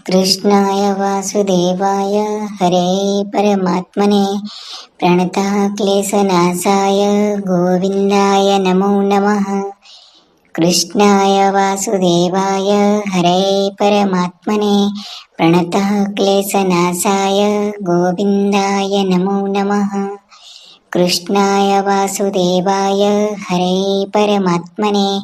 कृष्णाय वासुदेवाय हरे परमात्मने प्रणतः क्लेशनाशाय गोविन्दाय नमो नमः। कृष्णाय वासुदेवाय हरे परमात्मने प्रणतः क्लेशनाशाय गोविन्दाय नमो नमः। कृष्णाय वासुदेवाय हरे परमात्मने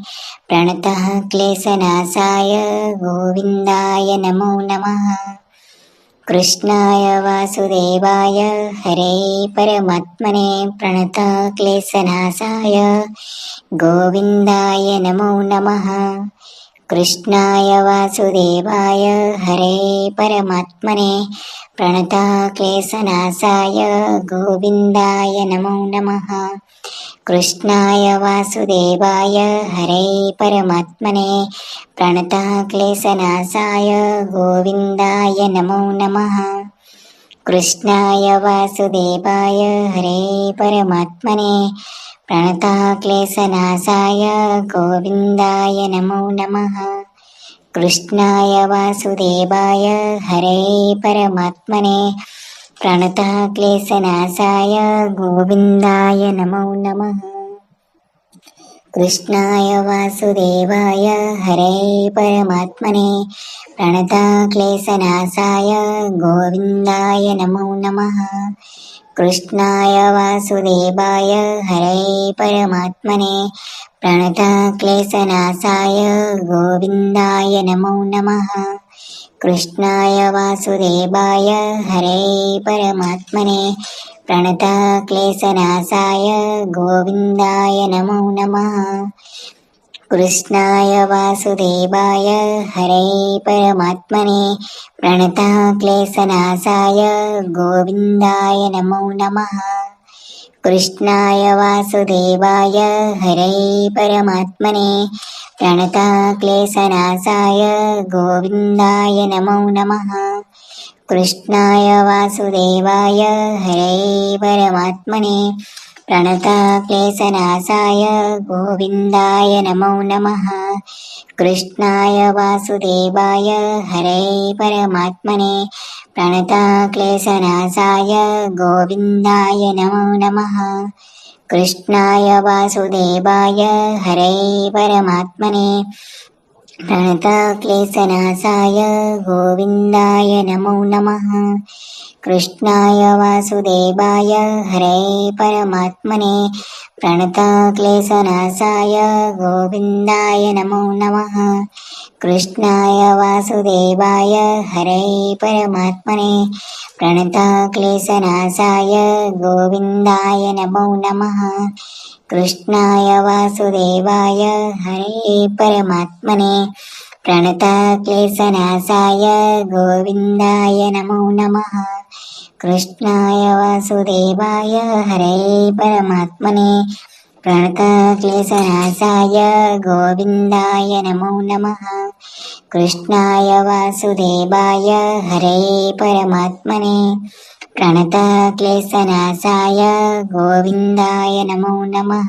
प्रणतः क्लेशनाशाय गोविन्दाय नमो नमः। कृष्णाय वासुदेवाय हरे परमात्मने प्रणतः क्लेशनाशाय गोविन्दाय नमो नमः। कृष्णाय वासुदेवाय हरे परमात्मने प्रणतः क्लेशनाशाय गोविन्दाय नमो नमः। कृष्णाय वासुदेवाय हरे परमात्मने प्रणतः क्लेशनाशाय गोविन्दाय नमो नमः। कृष्णाय वासुदेवाय हरे परमात्मने प्रणतः क्लेशनाशाय गोविन्दाय नमो नमः। कृष्णाय वासुदेवाय हरे परमात्मने प्रणतः क्लेशनाशाय गोविन्दाय नमो नमः। कृष्णाय वासुदेवाय हरे परमात्मने प्रणतः क्लेशनाशाय गोविन्दाय नमो नमः। कृष्णाय वासुदेवाय हरे परमात्मने प्रणतः क्लेशनाशाय गोविन्दाय नमो नमः। कृष्णाय वासुदेवाय हरे परमात्मने प्रणतः क्लेशनाशाय गोविन्दाय नमो नमः। कृष्णाय वासुदेवाय हरे परमात्मने प्रणतः क्लेशनाशाय गोविन्दाय नमो नमः। कृष्णाय वासुदेवाय हरे परमात्मने प्रणतः क्लेशनाशाय गोविन्दाय नमो नमः। कृष्णाय वासुदेवाय हरे परमात्मने प्रणतः क्लेशनाशाय गोविन्दाय नमो नमः। कृष्णाय वासुदेवाय हरे परमात्मने प्रणतः क्लेशनाशाय गोविन्दाय नमो नमः। कृष्णाय वासुदेवाय हरे परमात्मने प्रणतः क्लेशनाशाय गोविन्दाय नमो नमः। कृष्णाय वासुदेवाय हरे परमात्मने प्रणतः क्लेशनाशाय गोविन्दाय नमो नमः। कृष्णाय वासुदेवाय हरे परमात्मने प्रणतः क्लेशनाशाय गोविन्दाय नमो नमः। कृष्णाय वासुदेवाय हरे परमात्मने प्रणतः क्लेशनाशाय गोविन्दाय नमो नमः। कृष्णाय वासुदेवाय हरे परमात्मने प्रणतः क्लेशनाशाय गोविन्दाय नमो नमः। कृष्णाय वासुदेवाय हरे परमात्मने प्रणतः क्लेशनाशाय गोविन्दाय नमो नमः।